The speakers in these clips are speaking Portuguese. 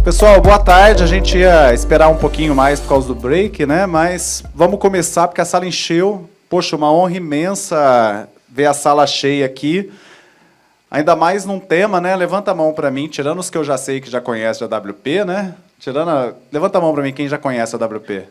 Pessoal, boa tarde. A gente ia esperar um pouquinho mais por causa do break, né? Mas vamos começar porque a sala encheu. Poxa, uma honra imensa ver a sala cheia aqui. Ainda mais num tema, né? Levanta a mão para mim, tirando os que eu já sei que já conhece a WP, né? Levanta a mão para mim quem já conhece a WP.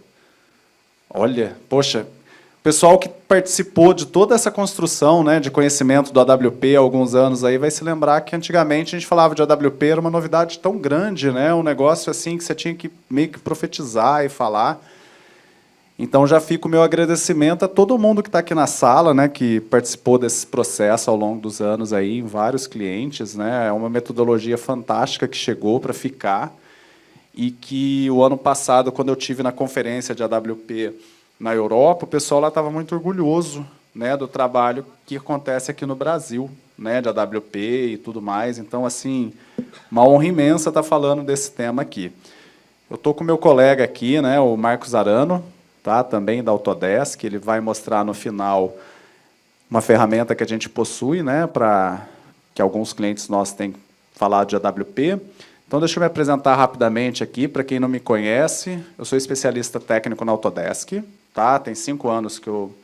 Olha, poxa, o pessoal que participou de toda essa construção, né, de conhecimento do AWP há alguns anos aí vai se lembrar que antigamente a gente falava de AWP, era uma novidade tão grande, né, um negócio assim que você tinha que meio que profetizar e falar. Então já fica o meu agradecimento a todo mundo que está aqui na sala, né, que participou desse processo ao longo dos anos aí, em vários clientes, né, é uma metodologia fantástica que chegou para ficar e que o ano passado, quando eu tive na conferência de AWP na Europa, o pessoal lá estava muito orgulhoso, né, do trabalho que acontece aqui no Brasil, né, de AWP e tudo mais. Então, assim, uma honra imensa estar falando desse tema aqui. Eu estou com o meu colega aqui, né, o Marcos Arano, tá, também da Autodesk. Ele vai mostrar no final uma ferramenta que a gente possui, né, para que alguns clientes nossos têm falado de AWP. Então, deixa eu me apresentar rapidamente aqui, para quem não me conhece. Eu sou especialista técnico na Autodesk. Tá? Tem 5 anos que eu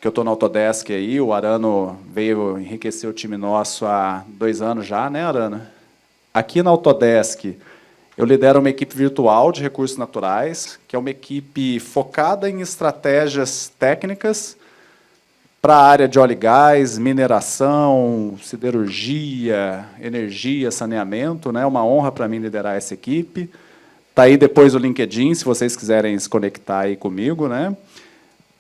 estou na Autodesk aí. O Arano veio enriquecer o time nosso há 2 anos já, né, Arano? Aqui na Autodesk, eu lidero uma equipe virtual de recursos naturais, que é uma equipe focada em estratégias técnicas para a área de óleo e gás, mineração, siderurgia, energia, saneamento, né? Uma honra para mim liderar essa equipe. Está aí depois o LinkedIn, se vocês quiserem se conectar aí comigo, né?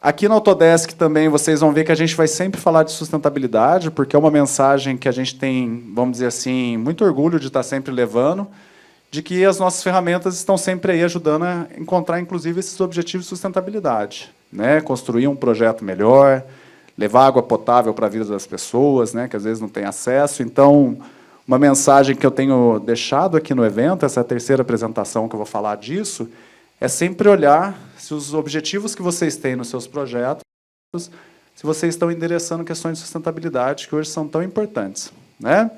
Aqui na Autodesk também vocês vão ver que a gente vai sempre falar de sustentabilidade, porque é uma mensagem que a gente tem, vamos dizer assim, muito orgulho de estar sempre levando, de que as nossas ferramentas estão sempre aí ajudando a encontrar, inclusive, esses objetivos de sustentabilidade, né? Construir um projeto melhor, levar água potável para a vida das pessoas, né? Que às vezes não tem acesso. Então, uma mensagem que eu tenho deixado aqui no evento, essa é a 3ª apresentação que eu vou falar disso, é sempre olhar se os objetivos que vocês têm nos seus projetos, se vocês estão endereçando questões de sustentabilidade que hoje são tão importantes, né?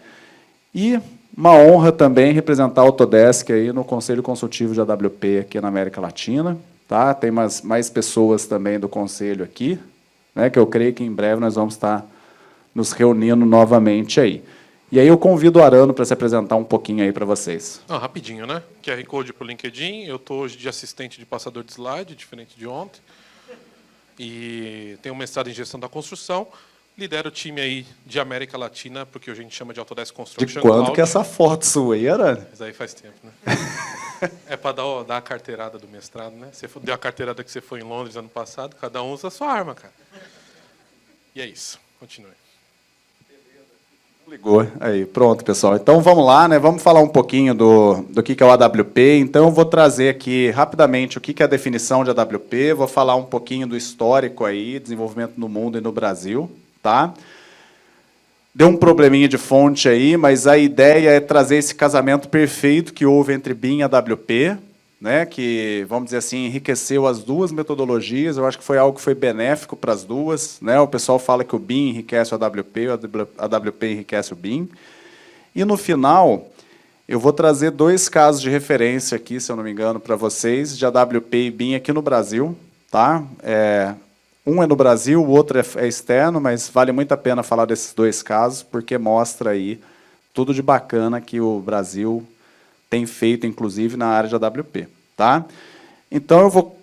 E uma honra também representar a Autodesk aí no Conselho Consultivo de AWP aqui na América Latina, tá? Tem mais pessoas também do conselho aqui, né, que eu creio que em breve nós vamos estar nos reunindo novamente aí. E aí eu convido o Arano para se apresentar um pouquinho aí para vocês. Rapidinho, né? QR Code para o LinkedIn. Eu estou hoje de assistente de passador de slide, diferente de ontem. E tenho um mestrado em gestão da construção. Lidero o time aí de América Latina, porque a gente chama de Autodesk Construction Cloud. De quando Cloud. que é essa foto sua aí, Arano? Mas aí faz tempo, né? É para dar a carteirada do mestrado, né? Você deu a carteirada que você foi em Londres ano passado, cada um usa a sua arma, cara. E é isso. Continue. Ligou. Aí, pronto, pessoal. Então, vamos lá, né? Vamos falar um pouquinho do que é o AWP. Então, eu vou trazer aqui, rapidamente, o que é a definição de AWP. Vou falar um pouquinho do histórico aí, desenvolvimento no mundo e no Brasil, tá? Deu um probleminha de fonte aí, mas a ideia é trazer esse casamento perfeito que houve entre BIM e AWP, né, que, vamos dizer assim, enriqueceu as duas metodologias. Eu acho que foi algo que foi benéfico para as duas, né? O pessoal fala que o BIM enriquece o AWP enriquece o BIM. E, no final, eu vou trazer 2 casos de referência aqui, se eu não me engano, para vocês, de AWP e BIM aqui no Brasil. Tá? Um é no Brasil, o outro é externo, mas vale muito a pena falar desses 2 casos, porque mostra aí tudo de bacana que o Brasil tem feito, inclusive, na área de AWP. Tá? Então, eu vou...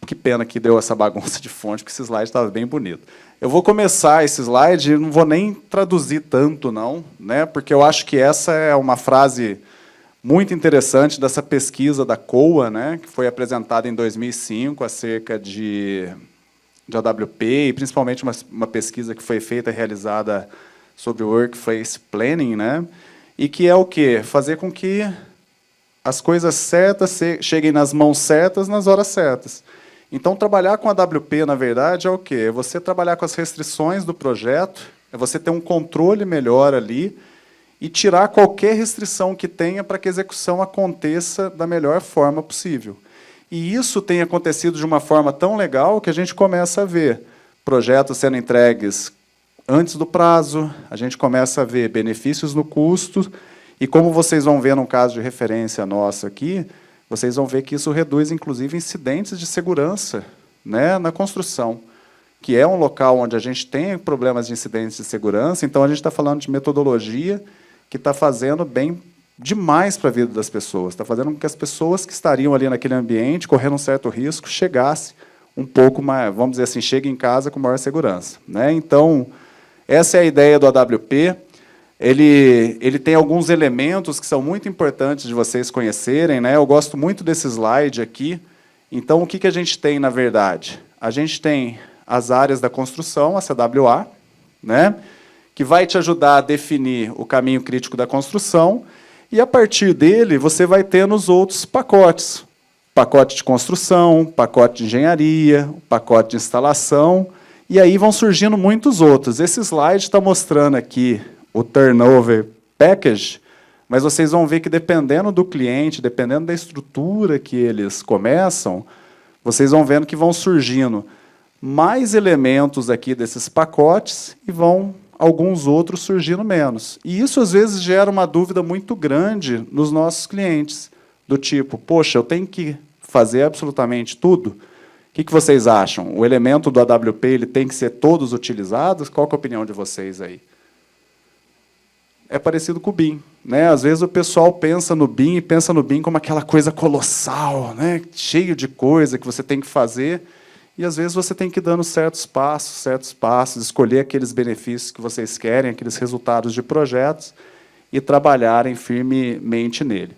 Que pena que deu essa bagunça de fonte, porque esse slide estava bem bonito. Eu vou começar esse slide, não vou nem traduzir tanto, não, né? Porque eu acho que essa é uma frase muito interessante dessa pesquisa da COA, né? Que foi apresentada em 2005, acerca de AWP, e principalmente uma pesquisa que foi feita e realizada sobre o Workplace Planning, né? E que é o quê? Fazer com que as coisas certas cheguem nas mãos certas, nas horas certas. Então, trabalhar com a AWP, na verdade, é o quê? É você trabalhar com as restrições do projeto, é você ter um controle melhor ali e tirar qualquer restrição que tenha para que a execução aconteça da melhor forma possível. E isso tem acontecido de uma forma tão legal que a gente começa a ver projetos sendo entregues antes do prazo, a gente começa a ver benefícios no custo E como vocês vão ver no caso de referência nosso aqui, vocês vão ver que isso reduz, inclusive, incidentes de segurança, né, na construção, que é um local onde a gente tem problemas de incidentes de segurança. Então, a gente está falando de metodologia que está fazendo bem demais para a vida das pessoas, está fazendo com que as pessoas que estariam ali naquele ambiente, correndo um certo risco, chegassem um pouco mais, vamos dizer assim, cheguem em casa com maior segurança, né? Então, essa é a ideia do AWP. Ele tem alguns elementos que são muito importantes de vocês conhecerem, né? Eu gosto muito desse slide aqui. Então, o que a gente tem, na verdade? A gente tem as áreas da construção, a CWA, né? Que vai te ajudar a definir o caminho crítico da construção, e, a partir dele, você vai ter nos outros pacotes. Pacote de construção, pacote de engenharia, pacote de instalação, e aí vão surgindo muitos outros. Esse slide está mostrando aqui o Turnover Package, mas vocês vão ver que, dependendo do cliente, dependendo da estrutura que eles começam, vocês vão vendo que vão surgindo mais elementos aqui desses pacotes e vão alguns outros surgindo menos. E isso, às vezes, gera uma dúvida muito grande nos nossos clientes, do tipo, poxa, eu tenho que fazer absolutamente tudo? O que vocês acham? O elemento do AWP ele tem que ser todos utilizados? Qual que é a opinião de vocês aí? É parecido com o BIM, né? Às vezes o pessoal pensa no BIM e pensa no BIM como aquela coisa colossal, né? Cheio de coisa que você tem que fazer, e às vezes você tem que ir dando certos passos, escolher aqueles benefícios que vocês querem, aqueles resultados de projetos, e trabalharem firmemente nele.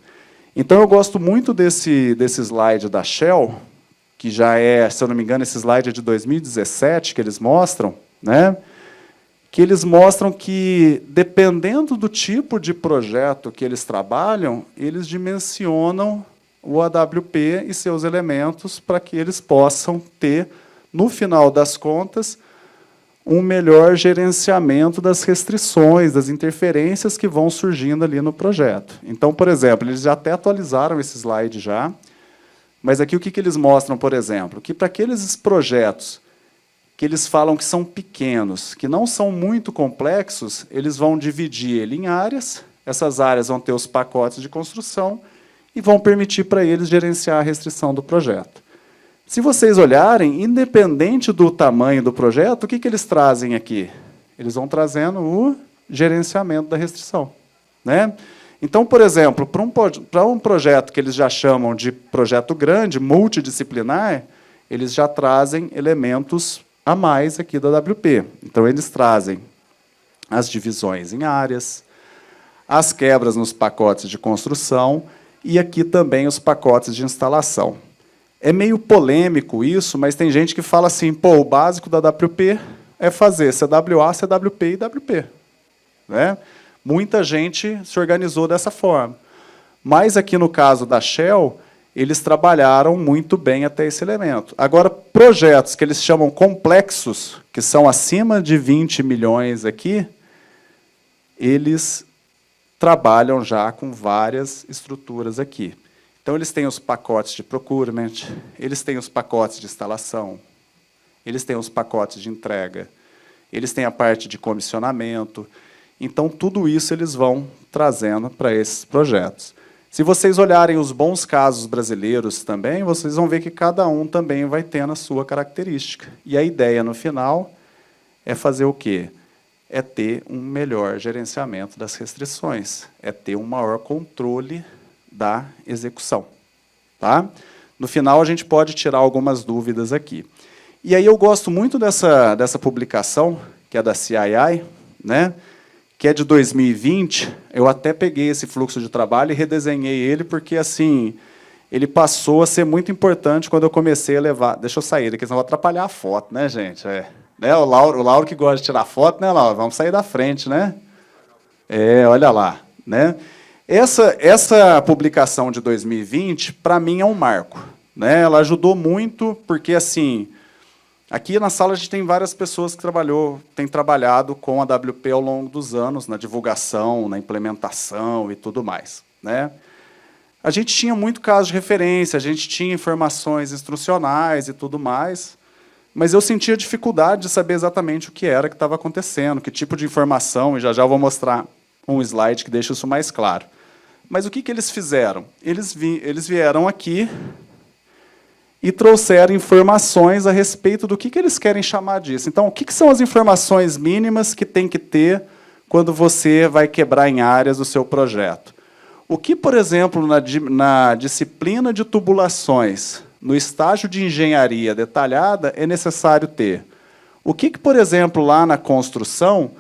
Então, eu gosto muito desse slide da Shell, que já é, se eu não me engano, esse slide é de 2017, que eles mostram, né? Que eles mostram que, dependendo do tipo de projeto que eles trabalham, eles dimensionam o AWP e seus elementos para que eles possam ter, no final das contas, um melhor gerenciamento das restrições, das interferências que vão surgindo ali no projeto. Então, por exemplo, eles já até atualizaram esse slide já, mas aqui o que eles mostram, por exemplo? Que para aqueles projetos que eles falam que são pequenos, que não são muito complexos, eles vão dividir ele em áreas, essas áreas vão ter os pacotes de construção e vão permitir para eles gerenciar a restrição do projeto. Se vocês olharem, independente do tamanho do projeto, o que eles trazem aqui? Eles vão trazendo o gerenciamento da restrição, né? Então, por exemplo, para um projeto que eles já chamam de projeto grande, multidisciplinar, eles já trazem elementos a mais aqui da AWP. Então, eles trazem as divisões em áreas, as quebras nos pacotes de construção e aqui também os pacotes de instalação. É meio polêmico isso, mas tem gente que fala assim, pô, o básico da AWP é fazer CWA, CWP e WP, né? Muita gente se organizou dessa forma. Mas aqui no caso da Shell, eles trabalharam muito bem até esse elemento. Agora, projetos que eles chamam complexos, que são acima de 20 milhões aqui, eles trabalham já com várias estruturas aqui. Então, eles têm os pacotes de procurement, eles têm os pacotes de instalação, eles têm os pacotes de entrega, eles têm a parte de comissionamento. Então, tudo isso eles vão trazendo para esses projetos. Se vocês olharem os bons casos brasileiros também, vocês vão ver que cada um também vai tendo a sua característica. E a ideia, no final, é fazer o quê? É ter um melhor gerenciamento das restrições, é ter um maior controle da execução. Tá? No final, a gente pode tirar algumas dúvidas aqui. E aí eu gosto muito dessa publicação, que é da CII, né? Que é de 2020, eu até peguei esse fluxo de trabalho e redesenhei ele, porque assim, ele passou a ser muito importante quando eu comecei a levar... Deixa eu sair daqui, senão eu vou atrapalhar a foto, né, gente? Né, o Lauro que gosta de tirar foto, né, Lauro? Vamos sair da frente, né? Olha lá. Né? Essa publicação de 2020, para mim, é um marco. Né? Ela ajudou muito, porque, assim... Aqui na sala a gente tem várias pessoas que têm trabalhado com a AWP ao longo dos anos, na divulgação, na implementação e tudo mais. Né? A gente tinha muito caso de referência, a gente tinha informações instrucionais e tudo mais, mas eu sentia dificuldade de saber exatamente o que era que estava acontecendo, que tipo de informação, e já já eu vou mostrar um slide que deixa isso mais claro. Mas o que eles fizeram? Eles vieram aqui e trouxeram informações a respeito do que eles querem chamar disso. Então, o que são as informações mínimas que tem que ter quando você vai quebrar em áreas o seu projeto? O que, por exemplo, na disciplina de tubulações, no estágio de engenharia detalhada, é necessário ter? O que, por exemplo, lá na construção,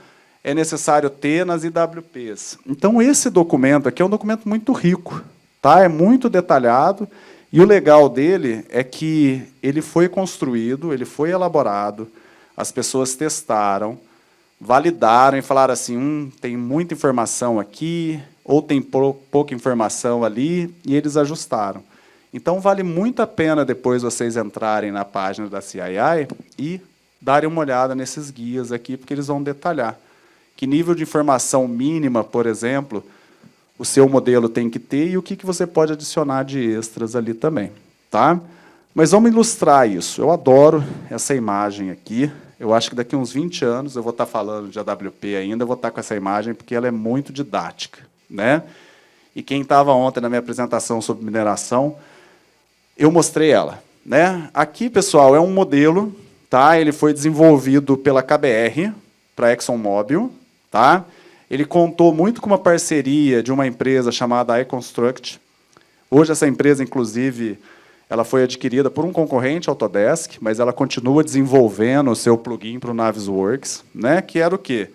é necessário ter nas IWPs? Então, esse documento aqui é um documento muito rico, tá? É muito detalhado, e o legal dele é que ele foi construído, ele foi elaborado, as pessoas testaram, validaram e falaram assim, tem muita informação aqui, ou tem pouca informação ali, e eles ajustaram. Então, vale muito a pena depois vocês entrarem na página da CII e darem uma olhada nesses guias aqui, porque eles vão detalhar que nível de informação mínima, por exemplo, o seu modelo tem que ter e o que você pode adicionar de extras ali também. Tá? Mas vamos ilustrar isso. Eu adoro essa imagem aqui. Eu acho que daqui a uns 20 anos eu vou estar falando de AWP ainda, eu vou estar com essa imagem, porque ela é muito didática. Né? E quem estava ontem na minha apresentação sobre mineração, eu mostrei ela. Né? Aqui, pessoal, é um modelo, tá? Ele foi desenvolvido pela KBR, para a ExxonMobil. Tá? Ele contou muito com uma parceria de uma empresa chamada iConstruct. Hoje, essa empresa, inclusive, ela foi adquirida por um concorrente, Autodesk, mas ela continua desenvolvendo o seu plugin para o Navisworks, né? Que era o quê?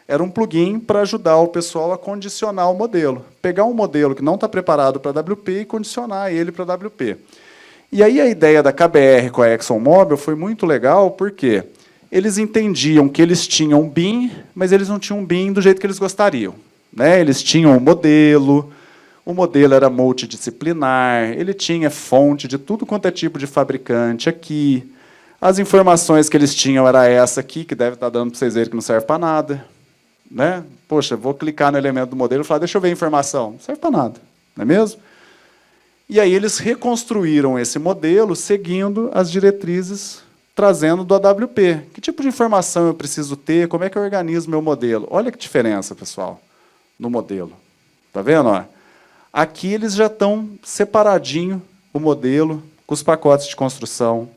Era um plugin para ajudar o pessoal a condicionar o modelo. Pegar um modelo que não está preparado para WP e condicionar ele para WP. E aí a ideia da KBR com a ExxonMobil foi muito legal, porque eles entendiam que eles tinham um BIM, mas eles não tinham um BIM do jeito que eles gostariam. Né? Eles tinham um modelo, o modelo era multidisciplinar, ele tinha fonte de tudo quanto é tipo de fabricante aqui. As informações que eles tinham era essa aqui, que deve estar dando para vocês verem que não serve para nada. Né? Poxa, vou clicar no elemento do modelo e falar, deixa eu ver a informação. Não serve para nada, não é mesmo? E aí eles reconstruíram esse modelo seguindo as diretrizes, trazendo do AWP. Que tipo de informação eu preciso ter? Como é que eu organizo meu modelo? Olha que diferença, pessoal, no modelo. Está vendo? Ó? Aqui eles já estão separadinho o modelo, com os pacotes de construção.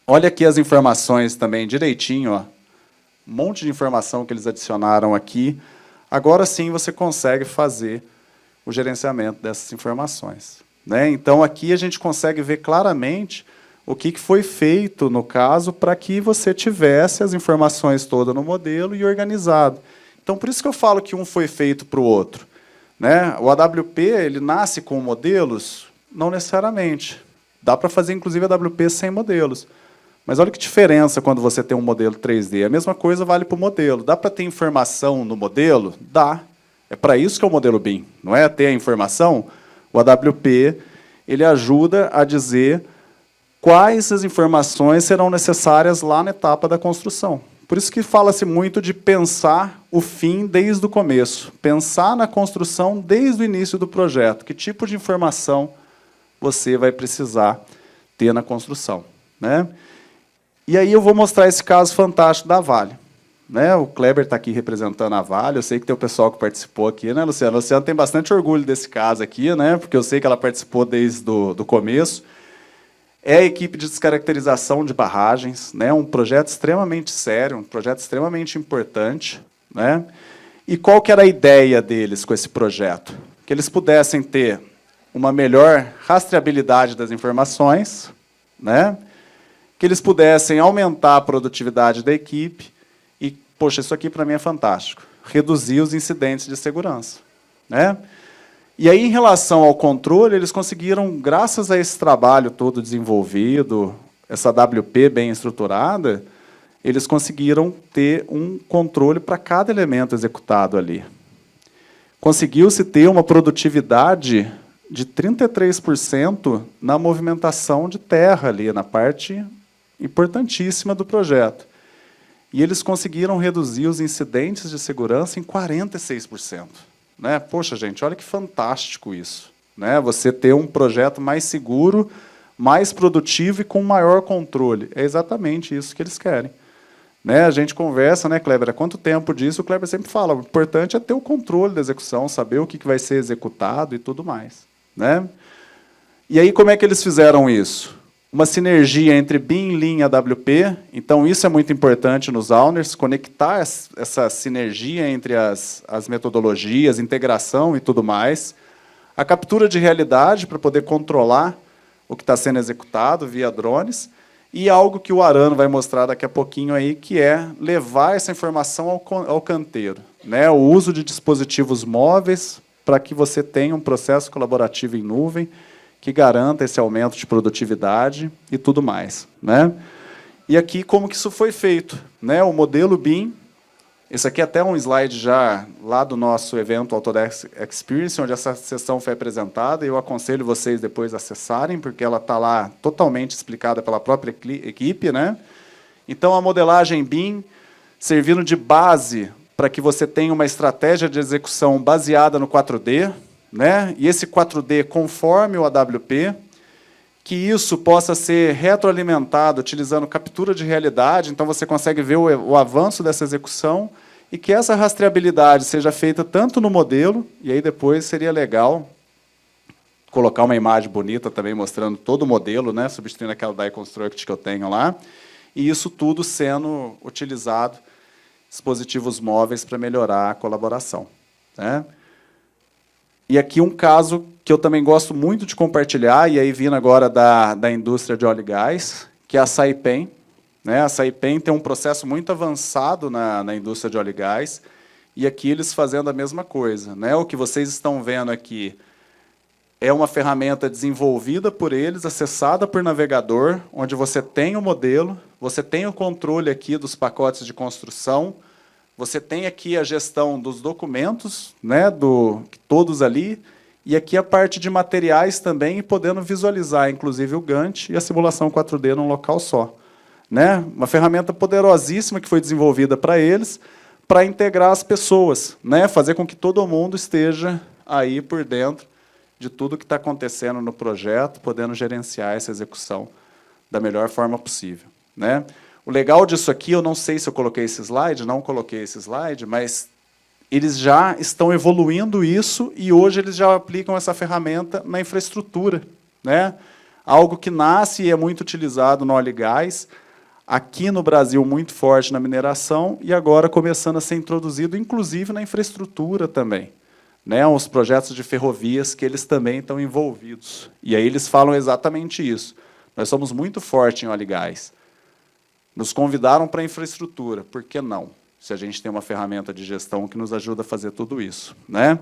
Olha aqui as informações também direitinho. Ó. Um monte de informação que eles adicionaram aqui. Agora sim você consegue fazer o gerenciamento dessas informações. Né? Então, aqui a gente consegue ver claramente o que foi feito, no caso, para que você tivesse as informações todas no modelo e organizado. Então, por isso que eu falo que um foi feito para o outro. Né? O AWP ele nasce com modelos? Não necessariamente. Dá para fazer, inclusive, AWP sem modelos. Mas olha que diferença quando você tem um modelo 3D. A mesma coisa vale para o modelo. Dá para ter informação no modelo? Dá. É para isso que é o modelo BIM. Não é ter a informação? O AWP ele ajuda a dizer quais as informações serão necessárias lá na etapa da construção. Por isso que fala-se muito de pensar o fim desde o começo. Pensar na construção desde o início do projeto. Que tipo de informação você vai precisar ter na construção. Né? E aí eu vou mostrar esse caso fantástico da Vale. Né? O Kleber está aqui representando a Vale, eu sei que tem o pessoal que participou aqui, né, Luciano? A Luciana tem bastante orgulho desse caso aqui, né, porque eu sei que ela participou desde do começo. É a equipe de descaracterização de barragens, né, um projeto extremamente sério, um projeto extremamente importante. Né? E qual que era a ideia deles com esse projeto? Que eles pudessem ter uma melhor rastreabilidade das informações, né? Que eles pudessem aumentar a produtividade da equipe. Poxa, isso aqui para mim é fantástico. Reduzir os incidentes de segurança. Né? E aí, em relação ao controle, eles conseguiram, graças a esse trabalho todo desenvolvido, essa WP bem estruturada, eles conseguiram ter um controle para cada elemento executado ali. Conseguiu-se ter uma produtividade de 33% na movimentação de terra ali, na parte importantíssima do projeto. E eles conseguiram reduzir os incidentes de segurança em 46%. Né? Poxa, gente, olha que fantástico isso. Né? Você ter um projeto mais seguro, mais produtivo e com maior controle. É exatamente isso que eles querem. Né? A gente conversa, né, Kleber? Há quanto tempo disso? O Kleber sempre fala, o importante é ter o controle da execução, saber o que vai ser executado e tudo mais. Né? E aí, como é que eles fizeram isso? Uma sinergia entre BIM, Lean e AWP. Então, isso é muito importante nos owners, conectar essa sinergia entre as metodologias, integração e tudo mais. A captura de realidade para poder controlar o que está sendo executado via drones. E algo que o Arano vai mostrar daqui a pouquinho, aí, que é levar essa informação ao canteiro. Né? O uso de dispositivos móveis para que você tenha um processo colaborativo em nuvem que garanta esse aumento de produtividade e tudo mais. Né? E aqui, como que isso foi feito? Né? O modelo BIM, esse aqui é até um slide já lá do nosso evento Autodesk Experience, onde essa sessão foi apresentada, e eu aconselho vocês depois acessarem, porque ela está lá totalmente explicada pela própria equipe. Né? Então, a modelagem BIM servindo de base para que você tenha uma estratégia de execução baseada no 4D, né? E esse 4D conforme o AWP, que isso possa ser retroalimentado utilizando captura de realidade, então você consegue ver o avanço dessa execução, e que essa rastreabilidade seja feita tanto no modelo, e aí depois seria legal colocar uma imagem bonita também mostrando todo o modelo, né? Substituindo aquela Die Construct que eu tenho lá, e isso tudo sendo utilizado, dispositivos móveis para melhorar a colaboração. Né? E aqui um caso que eu também gosto muito de compartilhar, e aí vindo agora da indústria de óleo e gás, que é a Saipem. Né? A Saipem tem um processo muito avançado na indústria de óleo e gás, e aqui eles fazendo a mesma coisa. Né? O que vocês estão vendo aqui é uma ferramenta desenvolvida por eles, acessada por navegador, onde você tem o modelo, você tem o controle aqui dos pacotes de construção, você tem aqui a gestão dos documentos, né, todos ali, e aqui a parte de materiais também, podendo visualizar, inclusive, o Gantt e a simulação 4D num local só. Né? Uma ferramenta poderosíssima que foi desenvolvida para eles, para integrar as pessoas, né? Fazer com que todo mundo esteja aí por dentro de tudo que está acontecendo no projeto, podendo gerenciar essa execução da melhor forma possível. Né? O legal disso aqui, eu não sei se eu coloquei esse slide, não coloquei esse slide, mas eles já estão evoluindo isso e hoje eles já aplicam essa ferramenta na infraestrutura. Né? Algo que nasce e é muito utilizado no óleo e gás, aqui no Brasil muito forte na mineração e agora começando a ser introduzido, inclusive, na infraestrutura também. Né? Os projetos de ferrovias que eles também estão envolvidos. E aí eles falam exatamente isso. Nós somos muito fortes em óleo e gás. Nos convidaram para a infraestrutura, por que não? Se a gente tem uma ferramenta de gestão que nos ajuda a fazer tudo isso. Né?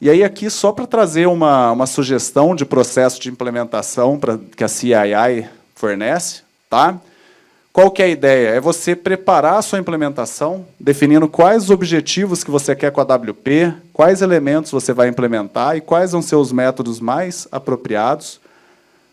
E aí aqui, só para trazer uma sugestão de processo de implementação que a CII fornece. Tá? Qual que é a ideia? É você preparar a sua implementação, definindo quais os objetivos que você quer com a AWP, quais elementos você vai implementar e quais vão ser os métodos mais apropriados,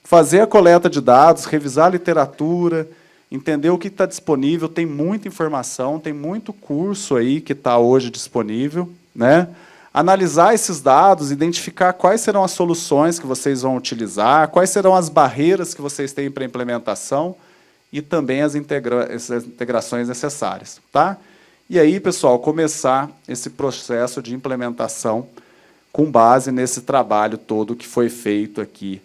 fazer a coleta de dados, revisar a literatura, entender o que está disponível, tem muita informação, tem muito curso aí que está hoje disponível. Né? Analisar esses dados, identificar quais serão as soluções que vocês vão utilizar, quais serão as barreiras que vocês têm para a implementação, e também as integrações necessárias. Tá? E aí, pessoal, começar esse processo de implementação com base nesse trabalho todo que foi feito aqui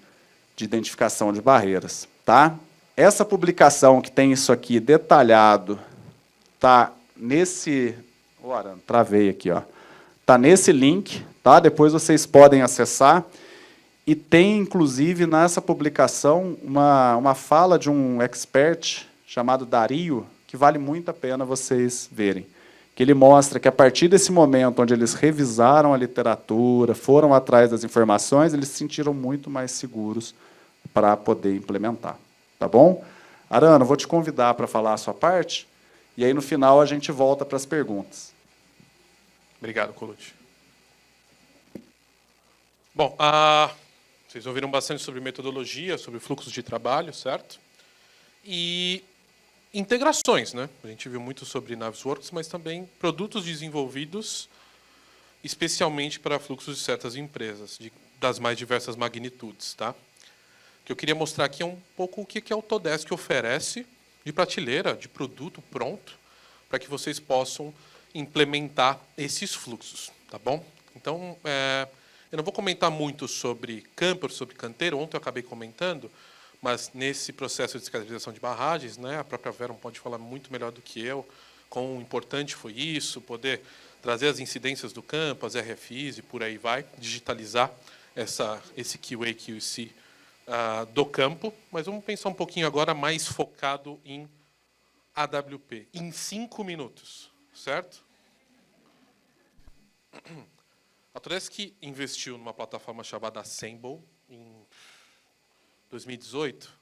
de identificação de barreiras. Tá? Essa publicação que tem isso aqui detalhado está nesse... Ora, travei aqui, ó. Está nesse link, tá? Depois vocês podem acessar. E tem, inclusive, nessa publicação, uma fala de um expert chamado Dario, que vale muito a pena vocês verem. Que ele mostra que, a partir desse momento onde eles revisaram a literatura, foram atrás das informações, eles se sentiram muito mais seguros para poder implementar. Tá bom? Arano, vou te convidar para falar a sua parte, e aí, no final, a gente volta para as perguntas. Obrigado, Colucci. Bom, vocês ouviram bastante sobre metodologia, sobre fluxos de trabalho, certo? E integrações, né? A gente viu muito sobre Navisworks, mas também produtos desenvolvidos especialmente para fluxos de certas empresas, das mais diversas magnitudes. Tá? O que eu queria mostrar aqui é um pouco o que a Autodesk oferece de prateleira, de produto pronto, para que vocês possam implementar esses fluxos, tá bom? Então, eu não vou comentar muito sobre camper, sobre canteiro. Ontem eu acabei comentando, mas nesse processo de descaracterização de barragens, né, a própria Veron pode falar muito melhor do que eu, quão importante foi isso, poder trazer as incidências do campo, as RFIs e por aí vai, digitalizar esse QA, QC do campo. Mas vamos pensar um pouquinho agora mais focado em AWP, em 5 minutos, certo? A Autodesk investiu numa plataforma chamada Assemble em 2018,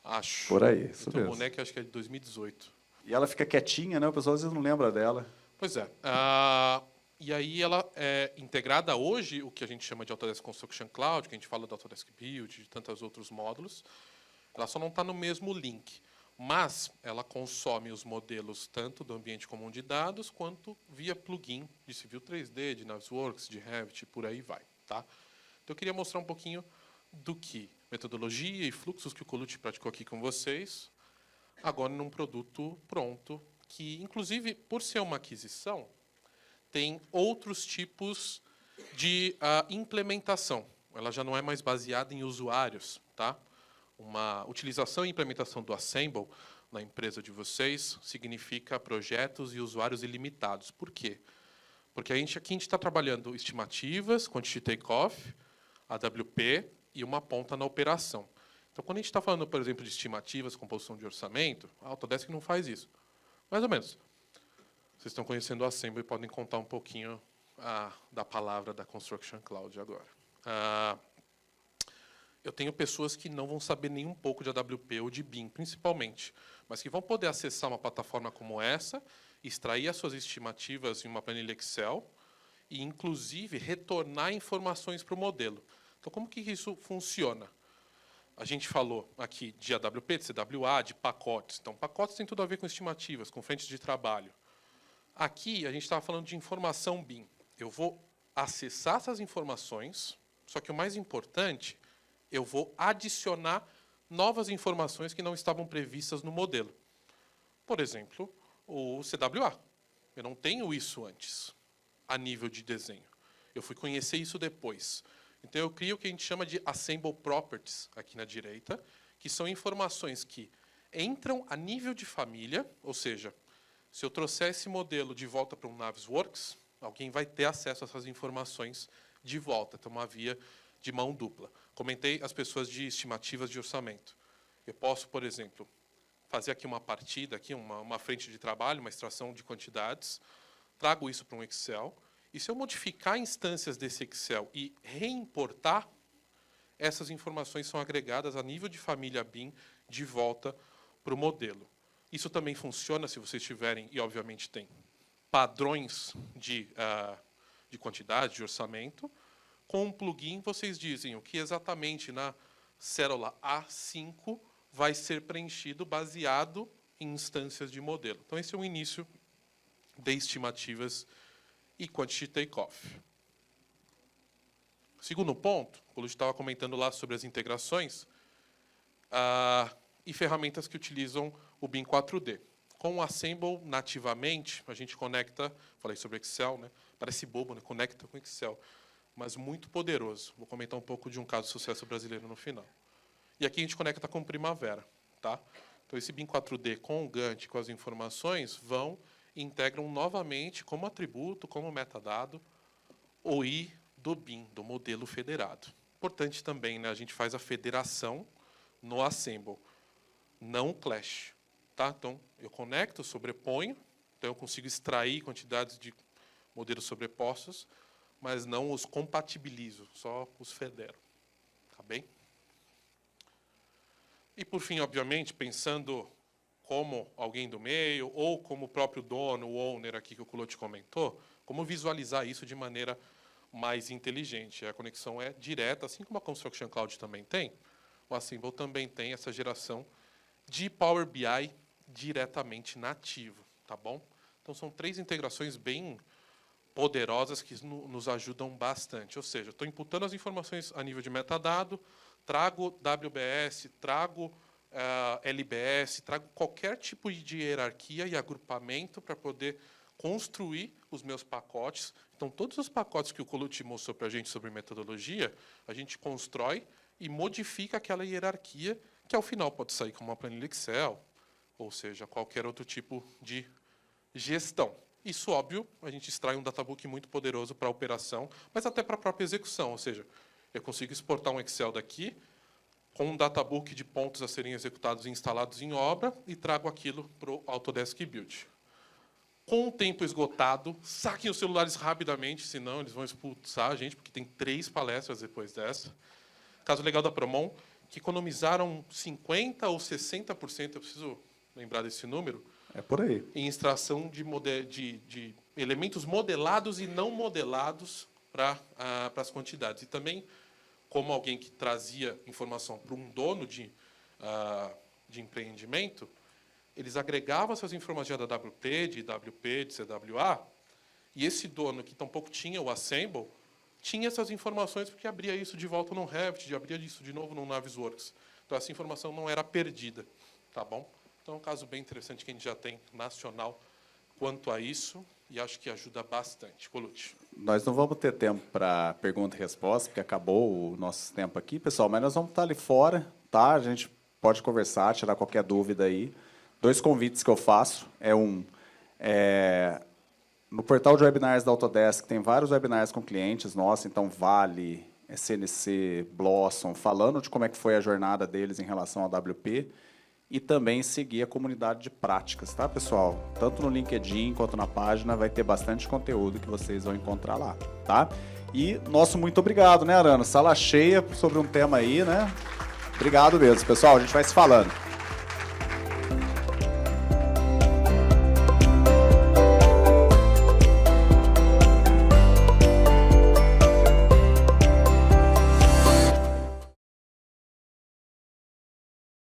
acho. Por aí, isso Então, o mesmo. boneco acho que é de 2018. E ela fica quietinha, né? O pessoal às vezes não lembra dela. Pois é. E aí ela é integrada hoje, o que a gente chama de Autodesk Construction Cloud, que a gente fala do Autodesk Build, de tantos outros módulos. Ela só não está no mesmo link, mas ela consome os modelos tanto do ambiente comum de dados, quanto via plugin de Civil 3D, de Navisworks, de Revit, por aí vai. Tá? Então, eu queria mostrar um pouquinho do que metodologia e fluxos que o Colucci praticou aqui com vocês, agora num produto pronto, que, inclusive, por ser uma aquisição, tem outros tipos de implementação. Ela já não é mais baseada em usuários. Tá? Uma utilização e implementação do Assemble na empresa de vocês significa projetos e usuários ilimitados. Por quê? Porque aqui a gente está trabalhando estimativas, Quantity Takeoff, AWP e uma ponta na operação. Então, quando a gente está falando, por exemplo, de estimativas, composição de orçamento, a Autodesk não faz isso. Mais ou menos. Vocês estão conhecendo o Assemble e podem contar um pouquinho da palavra da Construction Cloud agora. Eu tenho pessoas que não vão saber nem um pouco de AWP ou de BIM, principalmente, mas que vão poder acessar uma plataforma como essa, extrair as suas estimativas em uma planilha Excel e, inclusive, retornar informações para o modelo. Então, como que isso funciona? A gente falou aqui de AWP, de CWA, de pacotes. Então, pacotes tem tudo a ver com estimativas, com frentes de trabalho. Aqui, a gente estava falando de informação BIM. Eu vou acessar essas informações, só que o mais importante, eu vou adicionar novas informações que não estavam previstas no modelo. Por exemplo, o CWA. Eu não tenho isso antes, a nível de desenho. Eu fui conhecer isso depois. Então, eu crio o que a gente chama de Assemble Properties, aqui na direita, que são informações que entram a nível de família, ou seja, se eu trouxer esse modelo de volta para um Navisworks, alguém vai ter acesso a essas informações de volta. Então, uma via de mão dupla. Comentei as pessoas de estimativas de orçamento. Eu posso, por exemplo, fazer aqui uma partida, aqui uma frente de trabalho, uma extração de quantidades, trago isso para um Excel, e se eu modificar instâncias desse Excel e reimportar, essas informações são agregadas a nível de família BIM de volta para o modelo. Isso também funciona se vocês tiverem, e obviamente tem, padrões de quantidade, de orçamento. Com um plugin, vocês dizem o que exatamente na célula A5 vai ser preenchido baseado em instâncias de modelo. Então, esse é o início de estimativas e Quantity Takeoff. Segundo ponto, o Luiz estava comentando lá sobre as integrações e ferramentas que utilizam o BIM 4D. Com o Assemble, nativamente, a gente conecta, falei sobre Excel, né? Parece bobo, né? Conecta com Excel, mas muito poderoso. Vou comentar um pouco de um caso de sucesso brasileiro no final. E aqui a gente conecta com Primavera. Tá? Então, esse BIM 4D com o Gantt, com as informações, vão e integram novamente como atributo, como metadado, o I do BIM, do modelo federado. Importante também, né, a gente faz a federação no Assemble, não o Clash. Tá? Então, eu conecto, sobreponho, então eu consigo extrair quantidades de modelos sobrepostos, mas não os compatibilizo, só os federo. Tá bem? E, por fim, obviamente, pensando como alguém do meio, ou como o próprio dono, o owner aqui que o Colucci comentou, como visualizar isso de maneira mais inteligente. A conexão é direta, assim como a Construction Cloud também tem, o Assemble também tem essa geração de Power BI diretamente nativo. Tá bom? Então, são 3 integrações bem poderosas que nos ajudam bastante. Ou seja, estou imputando as informações a nível de metadado, trago WBS, trago LBS, trago qualquer tipo de hierarquia e agrupamento para poder construir os meus pacotes. Então, todos os pacotes que o Colucci mostrou para a gente sobre metodologia, a gente constrói e modifica aquela hierarquia, que ao final pode sair como uma planilha Excel, ou seja, qualquer outro tipo de gestão. Isso, óbvio, a gente extrai um databook muito poderoso para a operação, mas até para a própria execução, ou seja, eu consigo exportar um Excel daqui, com um databook de pontos a serem executados e instalados em obra, e trago aquilo para o Autodesk Build. Com o tempo esgotado, saquem os celulares rapidamente, senão eles vão expulsar a gente, porque tem 3 palestras depois dessa. Caso legal da Promon, que economizaram 50% ou 60%, eu preciso lembrar desse número, É por aí. em extração de elementos modelados e não modelados para as quantidades. E também, como alguém que trazia informação para um dono de empreendimento, eles agregavam essas informações da AWP, de IWP, de CWA, e esse dono, que tampouco tinha o Assemble, tinha essas informações porque abria isso de volta no Revit, abria isso de novo no Navisworks. Então, essa informação não era perdida. Tá bom? Então, é um caso bem interessante que a gente já tem nacional quanto a isso, e acho que ajuda bastante. Colucci. Nós não vamos ter tempo para pergunta e resposta, porque acabou o nosso tempo aqui, pessoal, mas nós vamos estar ali fora, tá? A gente pode conversar, tirar qualquer dúvida aí. 2 convites que eu faço. No portal de webinars da Autodesk tem vários webinars com clientes nossos, então Vale, CNC, Blossom, falando de como é que foi a jornada deles em relação ao WP, e também seguir a comunidade de práticas, tá, pessoal? Tanto no LinkedIn quanto na página vai ter bastante conteúdo que vocês vão encontrar lá, tá? E nosso muito obrigado, né, Arana? Sala cheia sobre um tema aí, né? Obrigado mesmo, pessoal. A gente vai se falando.